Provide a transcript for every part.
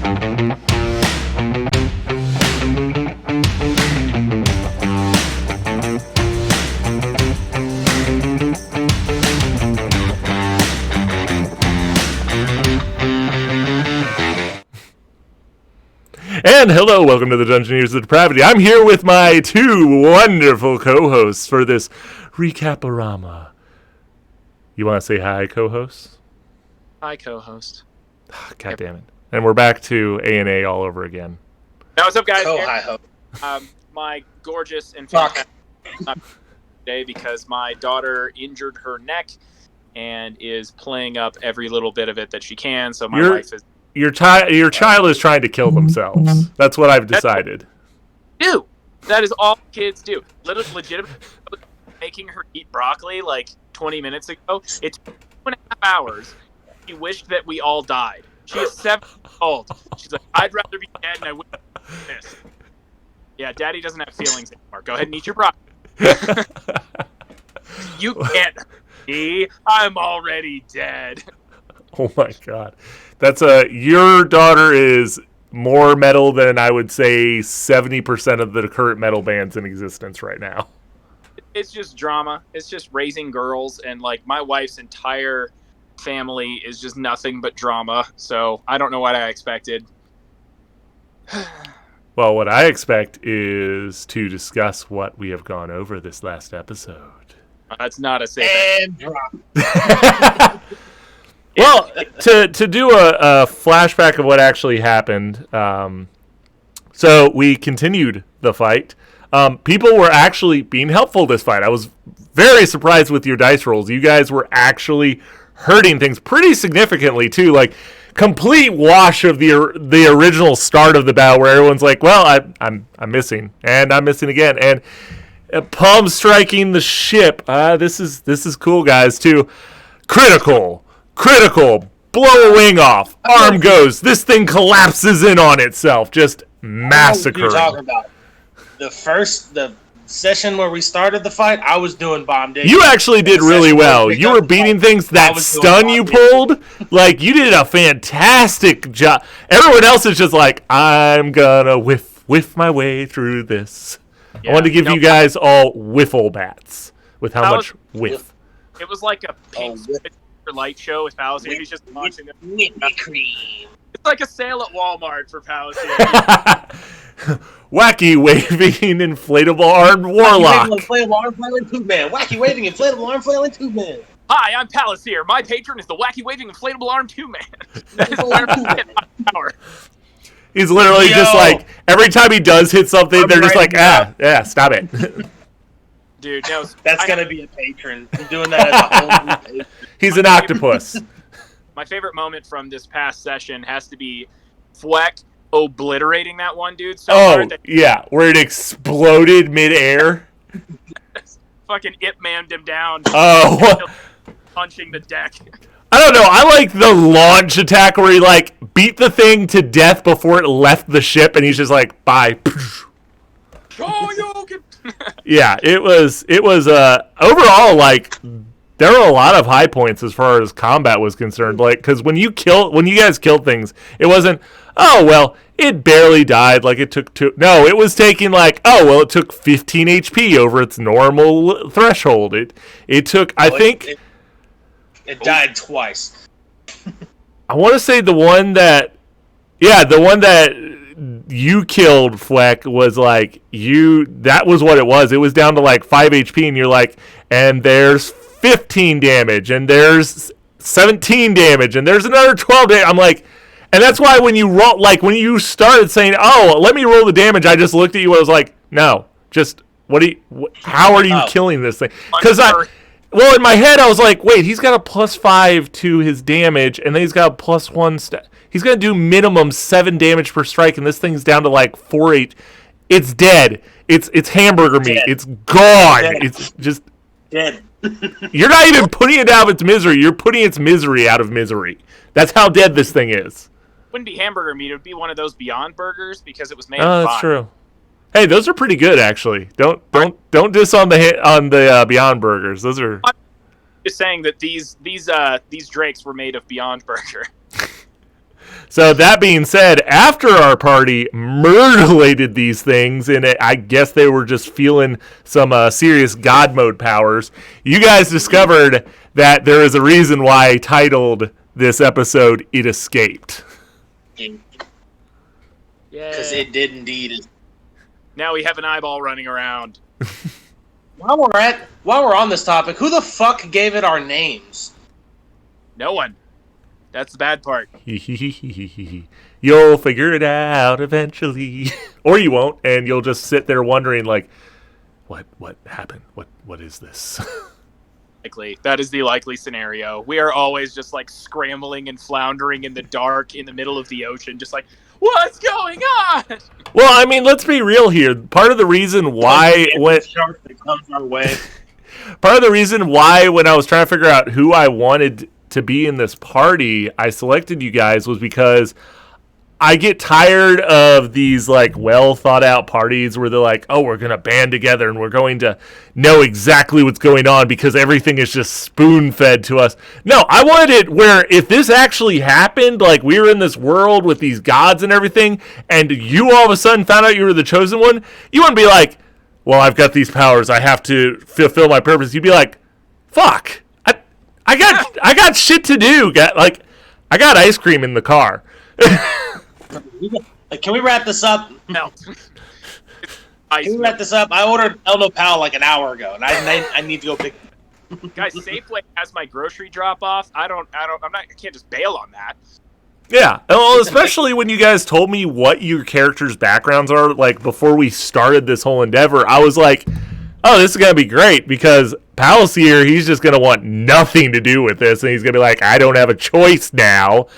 And hello, welcome to the Dungeoneers of Depravity. I'm here with my two wonderful co-hosts for this recap-orama. You want to say hi, co-hosts? Hi, co-host. God damn it. And we're back to A&A all over again. Now, what's up, guys? Hi-ho. My gorgeous and fantastic day because my daughter injured her neck and is playing up every little bit of it that she can, so my wife is... Your child is trying to kill themselves. That's what I've decided. That is all kids do. Legitimately making her eat broccoli like 20 minutes ago. It's 2.5 hours. She wished that we all died. She is 7 years old. She's like, I'd rather be dead and I wouldn't do this. Yeah, Daddy doesn't have feelings anymore. Go ahead and eat your broccoli. You can't hurt me. I'm already dead. Oh my god. That's your daughter is more metal than I would say 70% of the current metal bands in existence right now. It's just drama. It's just raising girls, and like my wife's entire family is just nothing but drama. So I don't know what I expected. Well, what I expect is to discuss what we have gone over this last episode. That's not a safe and drop. Well, to do a flashback of what actually happened, so we continued the fight. People were actually being helpful this fight. I was very surprised with your dice rolls. You guys were actually hurting things pretty significantly, too. Like, complete wash of the original start of the battle where everyone's like, well, I'm missing, and I'm missing again. And palm striking the ship. This is cool, guys, too. Critical, blow a wing off, arm goes, this thing collapses in on itself, just massacre. You're talking about the session where we started the fight. I was doing bomb digging. You actually did really well. You were beating things. That stun you pulled, like you did a fantastic job. Everyone else is just like, I'm gonna whiff my way through this. Yeah, I want to give you guys all whiffle bats with how much whiff. It was like a pink light show with Palantir. He's just launching them. Cream. It's like a sale at Walmart for Palantir. Wacky waving inflatable armed warlock. Wacky waving inflatable arm flailing tube man. Wacky waving inflatable arm flailing tube man. Hi, I'm Palantir. My patron is the wacky waving inflatable arm tube man. That is where I get my power. He's literally just like, every time he does hit something, they're just like, yeah, stop it. Dude, no, that's gonna be a patron. I'm doing that as a whole new patron. He's an octopus. My favorite moment from this past session has to be Fleck obliterating that one dude so hard that where it exploded midair. Fucking Ip Man'd him down. Oh. Punching the deck. I don't know. I like the launch attack where he like beat the thing to death before it left the ship, and he's just like, bye. Yeah, it was overall like there were a lot of high points as far as combat was concerned. Like, because when you guys killed things, it wasn't, oh well, it barely died. Like it took two. No, it was taking like, oh well, it took 15 HP over its normal threshold. It took, I think, it died twice. I want to say the one that you killed, Fleck, was like that was what it was. It was down to like 5 HP, and you're like, and there's 15 damage, and there's 17 damage, and there's another 12 damage. I'm like, and that's why when you roll, like when you started saying, oh, let me roll the damage, I just looked at you and I was like, no, just how are you killing this thing? Because in my head I was like, wait, he's got a +5 to his damage, and then he's got a +1 he's going to do minimum 7 damage per strike, and this thing's down to like 4 8. It's dead. It's hamburger meat. It's gone. Dead. It's just dead. You're not even putting it out of its misery. You're putting its misery out of misery. That's how dead this thing is. Wouldn't be hamburger meat. It would be one of those Beyond Burgers because it was made of fire. That's true. Hey, those are pretty good actually. Don't diss on the Beyond Burgers. Those are. I'm just saying that these Drakes were made of Beyond Burger. So that being said, after our party mutilated these things, and I guess they were just feeling some serious God mode powers, you guys discovered that there is a reason why I titled this episode "It Escaped." Because it did indeed. Now we have an eyeball running around. While we're on this topic, who the fuck gave it our names? No one. That's the bad part. You'll figure it out eventually, or you won't, and you'll just sit there wondering, like, what happened? What is this? Likely. That is the likely scenario. We are always just like scrambling and floundering in the dark in the middle of the ocean, just like, what's going on? Well, I mean, let's be real here. Part of the reason why Shark that comes our way. Part of the reason why when I was trying to figure out who I wanted to be in this party, I selected you guys was because I get tired of these like well thought out parties where they're like, oh, we're going to band together and we're going to know exactly what's going on because everything is just spoon fed to us. No, I wanted it where if this actually happened, like we were in this world with these gods and everything, and you all of a sudden found out you were the chosen one, you wouldn't be like, well, I've got these powers, I have to fulfill my purpose. You'd be like, fuck, I got shit to do. I got ice cream in the car. Can we wrap this up? No. Can we wrap this up? I ordered El Nopal like an hour ago, and I need to go pick. Guys, Safeway has my grocery drop off. I can't just bail on that. Yeah, well, especially when you guys told me what your characters' backgrounds are, like, before we started this whole endeavor, I was like, oh, this is going to be great, because Palicier, he's just going to want nothing to do with this, and he's going to be like, I don't have a choice now.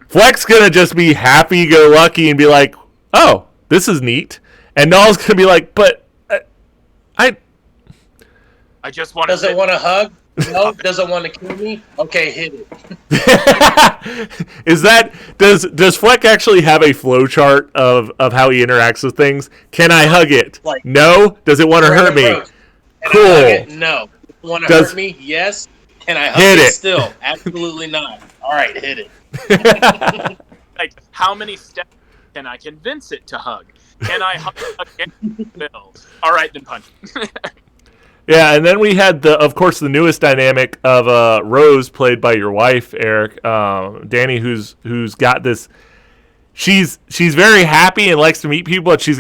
Fleck's going to just be happy-go-lucky and be like, oh, this is neat. And Null's going to be like, but I just want to... Does it want to hug? No. Does it want to kill me? Okay, hit it. Does Fleck actually have a flow chart of how he interacts with things? Can I hug it? Like, no. Does it want to hurt me? Cool. No. Want to hurt me? Yes. Can I hug it still? Absolutely not. All right, hit it. Like, how many steps can I convince it to hug? Can I hug against Bills? All right, then punch. Yeah, and then we had of course, the newest dynamic of Rose, played by your wife, Eric, Danny, who's got this. She's very happy and likes to meet people, but she's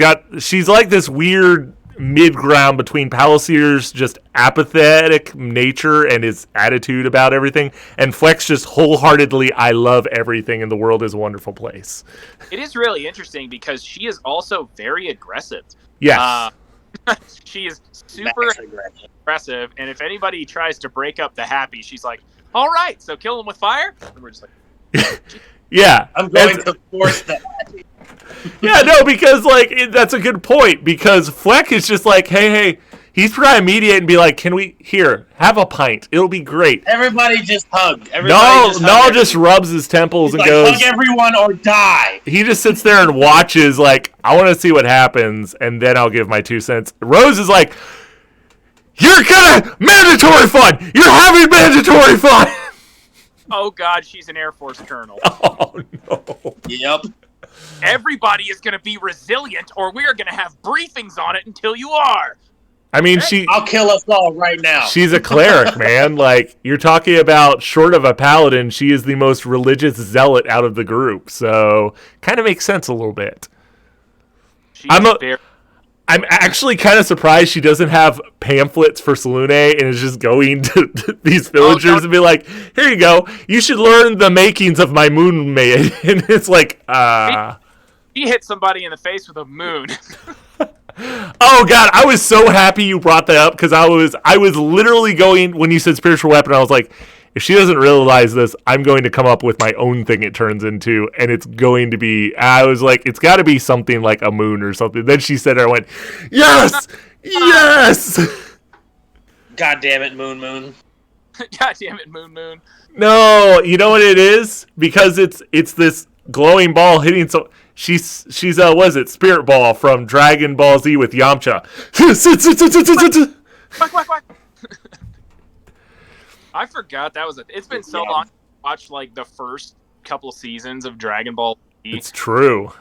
like this weird mid ground between Palicier's just apathetic nature and his attitude about everything, and Fleck's just wholeheartedly, I love everything, and the world is a wonderful place. It is really interesting because she is also very aggressive. Yes. She is super aggressive, and if anybody tries to break up the happy, she's like, all right, so kill him with fire? And we're just like... Yeah. I'm going to force the happy. Yeah, no, because, like, that's a good point, because Fleck is just like, hey, he's trying to mediate and be like, can we, here, have a pint. It'll be great. Everybody just hug. Null just rubs his temples and goes, hug everyone or die. He just sits there and watches, like, I want to see what happens, and then I'll give my 2 cents. Rose is like, you're gonna, mandatory fun! You're having mandatory fun! Oh, God, she's an Air Force colonel. Oh, no. Yep. Everybody is going to be resilient, or we are going to have briefings on it until you are. I mean, I'll kill us all right now. She's a cleric, man. Like, you're talking about, short of a paladin, she is the most religious zealot out of the group. So, kind of makes sense a little bit. I'm actually kind of surprised she doesn't have pamphlets for Salune and is just going to these villagers and be like, here you go. You should learn the makings of my moon maid. And it's like, She hit somebody in the face with a moon. Oh, God. I was so happy you brought that up because I was literally going, when you said spiritual weapon, I was like, if she doesn't realize this, I'm going to come up with my own thing it turns into, and it's going to be, I was like, it's got to be something like a moon or something. Then she said it, I went, yes! Yes! God damn it, Moon. God damn it, Moon. No, you know what it is? Because it's this glowing ball hitting she's what is it? Spirit Ball from Dragon Ball Z with Yamcha. Quack. I forgot that was it's been so long to watch like the first couple seasons of Dragon Ball Z. It's true.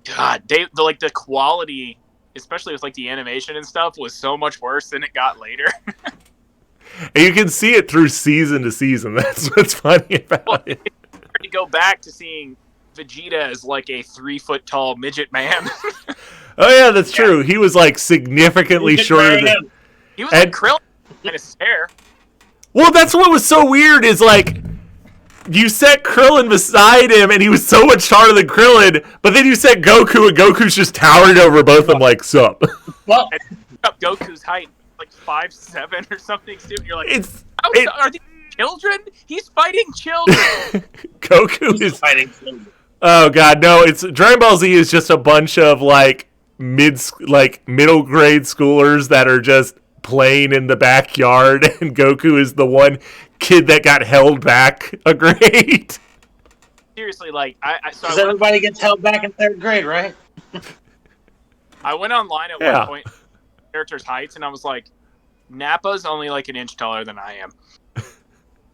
God, the quality, especially with like the animation and stuff, was so much worse than it got later. And you can see it through season to season. That's what's funny about it. It's hard to go back to seeing Vegeta as like a 3-foot tall midget man. Oh yeah, that's true. He was like significantly shorter than. He was like Krillin in his hair. Well, that's what was so weird is like you set Krillin beside him, and he was so much taller than Krillin. But then you set Goku, and Goku's just towering over both of them like sup. Well, up Goku's height like 5'7" or something stupid. You're like, are these children? He's fighting children. Goku is fighting children. Oh god, no! It's Dragon Ball Z is just a bunch of like middle grade schoolers that are just playing in the backyard, and Goku is the one kid that got held back a grade. Seriously, like because everybody gets held back in 3rd grade, right? I went online at one point, characters' heights, and I was like, Nappa's only like an inch taller than I am.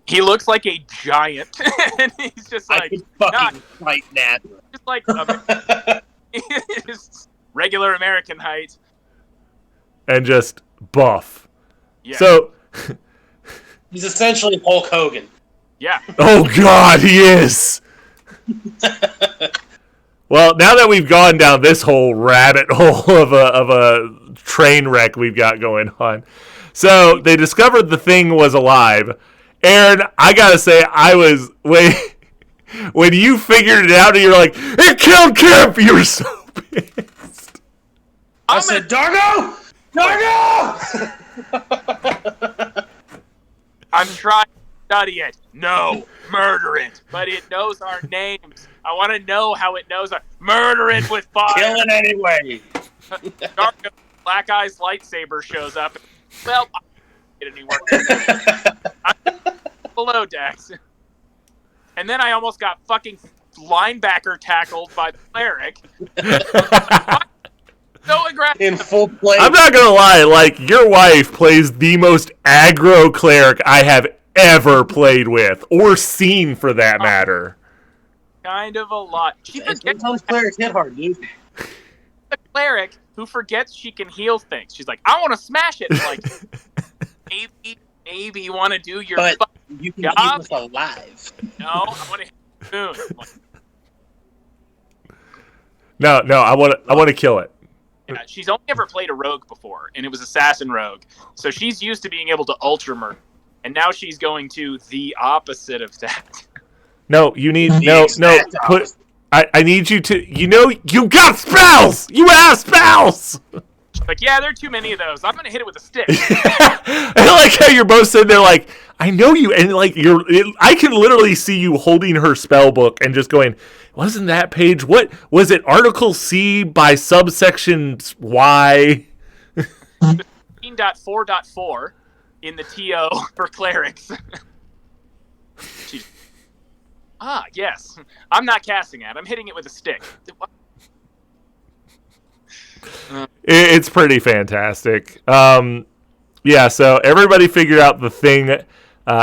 He looks like a giant, and he's just like, I could fucking fight Nappa. Just like his regular American height, and just buff. Yeah. So he's essentially Hulk Hogan. Yeah. Oh god, he is. Well, now that we've gone down this whole rabbit hole of a train wreck we've got going on, so they discovered the thing was alive. Aaron, I gotta say, I was when you figured it out and you're like, it killed Kip, you were so pissed. I said, Dargo! Dargo! I'm trying to study it. No, murder it. But it knows our names. I want to know how it knows our murder it with fire. Kill it anyway. Dargo, Black Eye's lightsaber shows up. Well, I don't get any work. Below decks. And then I almost got fucking linebacker tackled by the cleric. So aggressive. In full play. I'm not gonna lie, like, your wife plays the most aggro cleric I have ever played with, or seen for that matter. Kind of a lot. Sometimes clerics hit hard, dude. The cleric who forgets she can heal things. She's like, I want to smash it. Like, maybe you want to do your you can job. keep us alive. No, I want to hit soon. Like, No, I want to kill it. yeah, she's only ever played a rogue before, and it was assassin rogue. So she's used to being able to ultra murder, and now she's going to the opposite of that. No, you need Opposite. I need you to. You got spells. You have spells. Like, yeah, there are too many of those. I'm gonna hit it with a stick. I like how you're both sitting there like, I know you, and like I can literally see you holding her spell book and just going, wasn't that page? What was it? Article C by subsection Y. 15.4.4 in the TO for clerics. Yes. I'm not casting it. I'm hitting it with a stick. It's pretty fantastic. Yeah, so everybody figured out the thing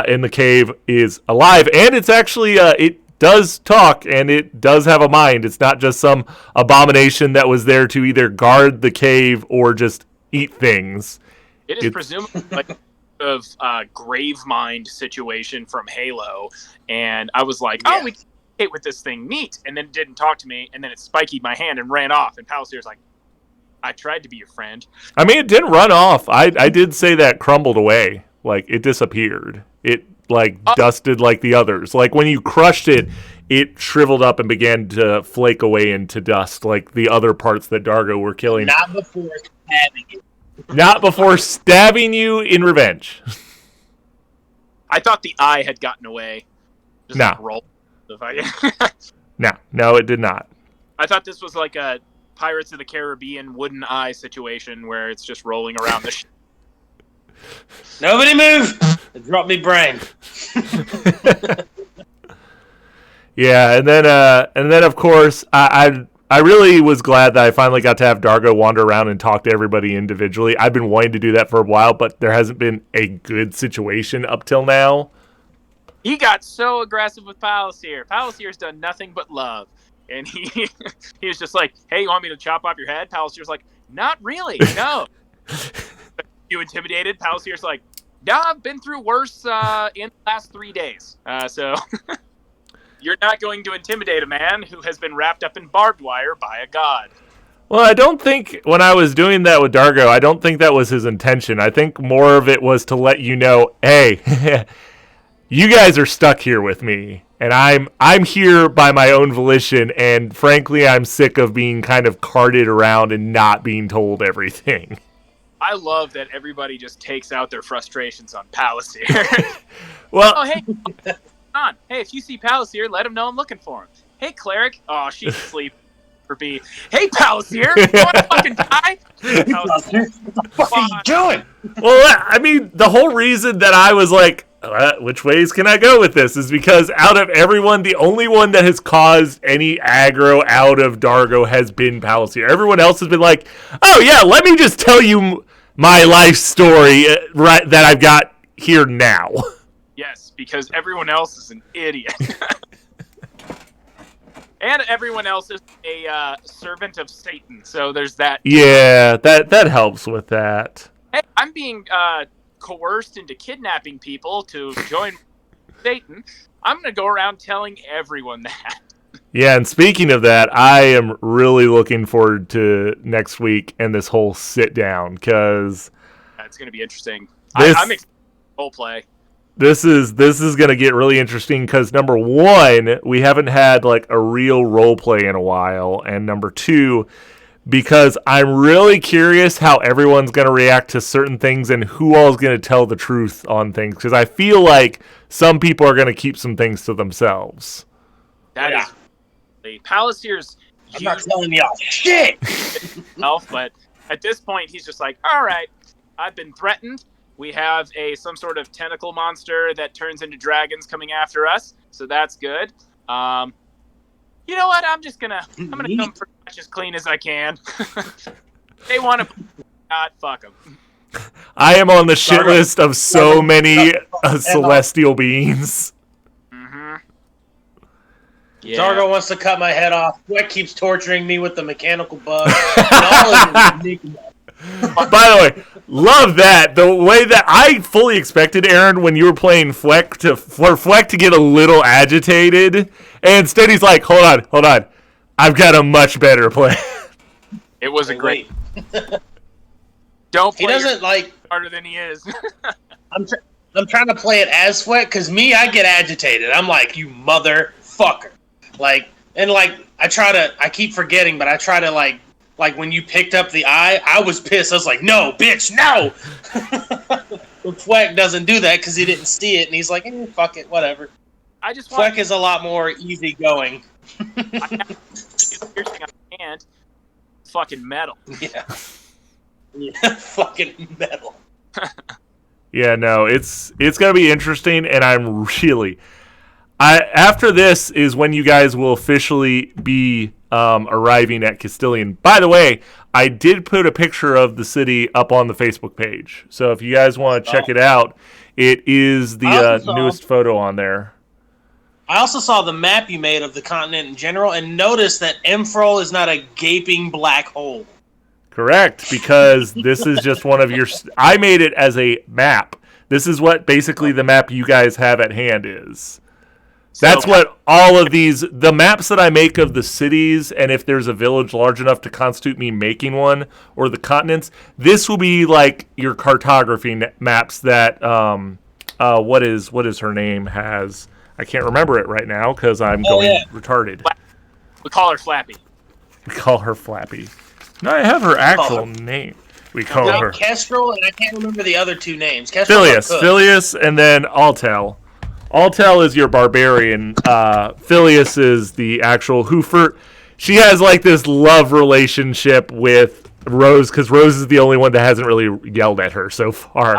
in the cave is alive, and it's actually it does talk and it does have a mind. It's not just some abomination that was there to either guard the cave or just eat things. It is presumably like of grave mind situation from Halo, and I was like, we can communicate with this thing, neat, and then it didn't talk to me, and then it spikied my hand and ran off, and Palsier's like, I tried to be your friend. I mean, it didn't run off. I did say that crumbled away. Like, it disappeared. It, dusted like the others. Like, when you crushed it, it shriveled up and began to flake away into dust like the other parts that Dargo were killing. Not before stabbing you. Not before stabbing you in revenge. I thought the eye had gotten away. Just No. like roll. No, it did not. I thought this was like a Pirates of the Caribbean wooden eye situation where it's just rolling around the ship. Nobody move! It dropped me brain. Yeah, and then of course I really was glad that I finally got to have Dargo wander around and talk to everybody individually. I've been wanting to do that for a while, but there hasn't been a good situation up till now. he got so aggressive with Palliser. Palliser's done nothing but love. And he was just like, hey, you want me to chop off your head? Palliser's like, not really, no. You intimidated? Palliser's like, no, I've been through worse in the last 3 days. So you're not going to intimidate a man who has been wrapped up in barbed wire by a god. Well, I don't think when I was doing that with Dargo, I don't think that was his intention. I think more of it was to let you know, hey, you guys are stuck here with me, and I'm here by my own volition, and frankly, I'm sick of being kind of carted around and not being told everything. I love that everybody just takes out their frustrations on Palliser. Well, oh, hey, on. Hey, if you see Palliser, let him know I'm looking for him. Hey, cleric. Oh, she's asleep. For B. Hey, Palliser, you want to fucking die? What the fuck are you doing? Well, I mean, the whole reason that I was like, which ways can I go with this is because out of everyone, the only one that has caused any aggro out of Dargo has been Palliser. Everyone else has been like, oh yeah, let me just tell you my life story right that I've got here now. Yes, because everyone else is an idiot. And everyone else is a servant of Satan, so there's that. Yeah, that helps with that. Hey, I'm being coerced into kidnapping people to join Satan. I'm going to go around telling everyone that. Yeah, and speaking of that, I am really looking forward to next week and this whole sit down, because it's going to be interesting. I'm excited for role play. This is going to get really interesting because, number one, we haven't had like a real role play in a while, and number two, because I'm really curious how everyone's going to react to certain things and who all is going to tell the truth on things, because I feel like some people are going to keep some things to themselves. That is Palliser's. I'm not telling y'all shit. But at this point, he's just like, all right, I've been threatened. We have some sort of tentacle monster that turns into dragons coming after us, so that's good. You know what? I'm gonna come pretty much as clean as I can. They want to, God, fuck them. I am on the shit list of so many celestial beings. Mm-hmm. Yeah. Dargo wants to cut my head off. Sweat keeps torturing me with the mechanical bug. By the way, love that. The way that I fully expected, Aaron, when you were playing Fleck for Fleck to get a little agitated, and instead he's like, hold on. I've got a much better plan. It was a great. Don't play. He doesn't like harder than he is. I'm trying to play it as Fleck, because I get agitated. I'm like, you motherfucker. I keep forgetting, but I try to like when you picked up the eye, I was pissed. I was like, no, bitch, no! But Fleck doesn't do that because he didn't see it, and he's like, fuck it, whatever. Fleck is a lot more easygoing. I have piercing on my hand. Fucking metal. Yeah, fucking metal. Yeah, no, it's gonna be interesting, and I'm really... after this is when you guys will officially be arriving at Castilian. By the way, I did put a picture of the city up on the Facebook page. So if you guys want to check it out, it is the newest photo on there. I also saw the map you made of the continent in general and noticed that Emfrol is not a gaping black hole. Correct, because this is just one of your... I made it as a map. This is what basically the map you guys have at hand is. That's what all of the maps that I make of the cities, and if there's a village large enough to constitute me making one, or the continents, this will be like your cartography maps that, what is her name has. I can't remember it right now because I'm retarded. We call her Flappy. No, I have her actual name. We call her Kestrel, and I can't remember the other two names. Phileas, and then Altel. Altel is your barbarian. Phileas is the actual Hoofer. She has like this love relationship with Rose because Rose is the only one that hasn't really yelled at her so far,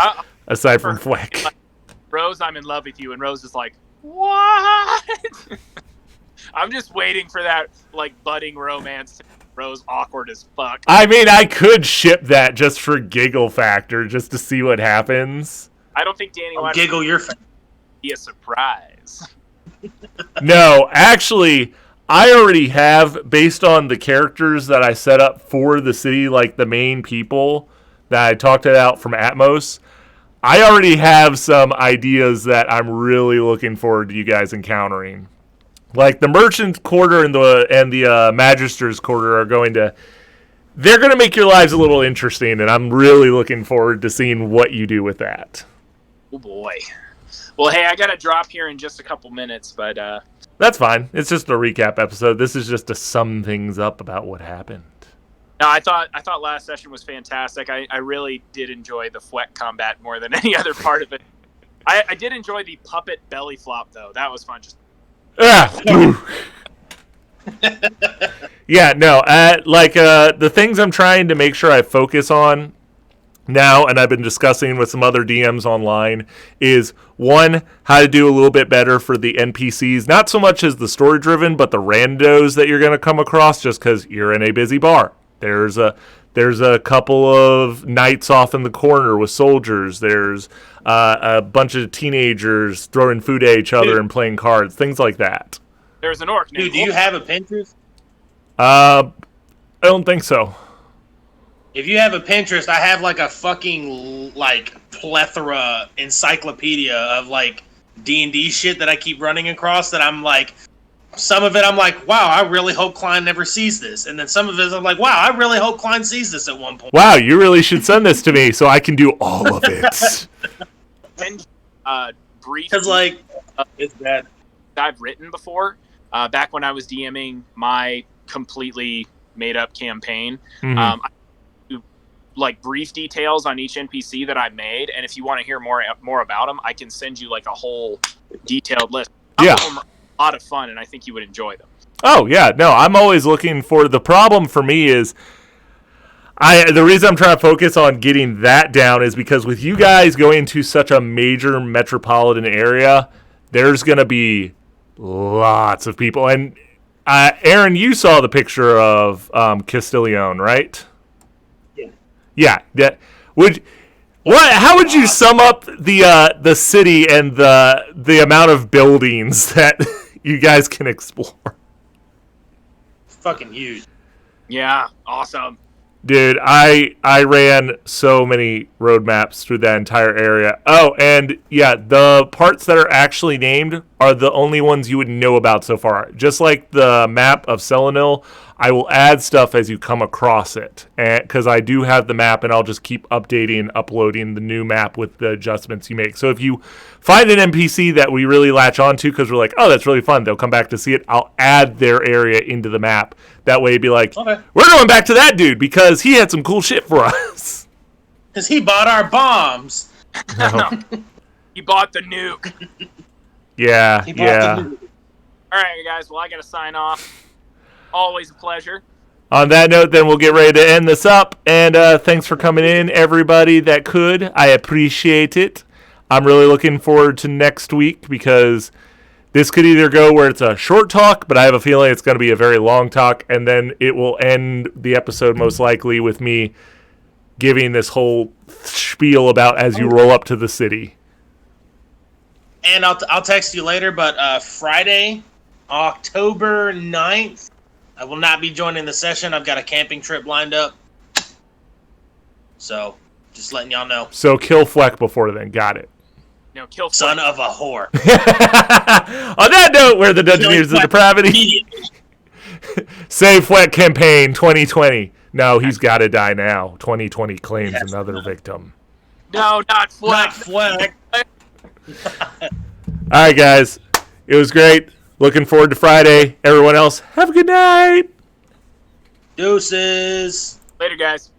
aside from Fleck. Rose, I'm in love with you, and Rose is like, what? I'm just waiting for that like budding romance. Rose awkward as fuck. I mean, I could ship that just for giggle factor, just to see what happens. I don't think Danny would giggle your face. Be a surprise. is. No, actually, I already have, based on the characters that I set up for the city, like the main people that I talked about from Atmos, I already have some ideas that I'm really looking forward to you guys encountering. Like the Merchant Quarter and the Magister's Quarter are they're going to make your lives a little interesting, and I'm really looking forward to seeing what you do with that. Oh boy. Well, hey, I got to drop here in just a couple minutes, but That's fine. It's just a recap episode. This is just to sum things up about what happened. no, I thought last session was fantastic. I really did enjoy the Fweck combat more than any other part of it. I did enjoy the puppet belly flop though. That was fun. Just yeah, no. The things I'm trying to make sure I focus on now, and I've been discussing with some other DMs online, is one, how to do a little bit better for the NPCs, not so much as the story driven, but the randos that you're going to come across just because you're in a busy bar. There's a couple of knights off in the corner with soldiers. There's a bunch of teenagers throwing food at each other and playing cards, things like that. There's an orc. Dude, do you have a Pinterest? I don't think so. If you have a Pinterest, I have like a fucking plethora encyclopedia of like D&D shit that I keep running across that I'm like, some of it I'm like, wow, I really hope Klein never sees this. And then some of it I'm like, wow, I really hope Klein sees this at one point. Wow, you really should send this to me so I can do all of it. Brief. Because like, it's bad. I've written before, back when I was DMing my completely made-up campaign. Mm-hmm. I do, like brief details on each NPC that I made, and if you want to hear more about them, I can send you like a whole detailed list. Yeah. Some of them are a lot of fun, and I think you would enjoy them. Oh yeah, no, I'm always looking for. The problem for me is, the reason I'm trying to focus on getting that down is because with you guys going to such a major metropolitan area, there's gonna be lots of people. And Aaron, you saw the picture of Castiglione, right? Yeah. Yeah. How would you sum up the city and the amount of buildings that you guys can explore? Fucking huge. Yeah, awesome. Dude, I ran so many road maps through that entire area. Oh, and yeah, the parts that are actually named are the only ones you would know about so far. Just like the map of Selenil, I will add stuff as you come across it. Because I do have the map, and I'll just keep updating and uploading the new map with the adjustments you make. So if you find an NPC that we really latch onto because we're like, oh, that's really fun, they'll come back to see it, I'll add their area into the map. That way it'd be like, okay, we're going back to that dude because he had some cool shit for us. Because he bought our bombs. No. He bought the nuke. Yeah, yeah. All right, guys. Well, I got to sign off. Always a pleasure. On that note, then we'll get ready to end this up. And thanks for coming in, everybody that could. I appreciate it. I'm really looking forward to next week because this could either go where it's a short talk, but I have a feeling it's going to be a very long talk, and then it will end the episode most likely with me giving this whole spiel about as you roll up to the city. And I'll text you later, but Friday, October 9th, I will not be joining the session. I've got a camping trip lined up. So, just letting y'all know. So kill Fleck before then. Got it. No, kill Son of a whore. On that note, we're the Dungeoneers of Depravity. Save Fleck campaign 2020. No, he's got to die now. 2020 claims another victim. No, not Fleck. Not Fleck. All right, guys. It was great. Looking forward to Friday. Everyone else, have a good night. Deuces. Later, guys.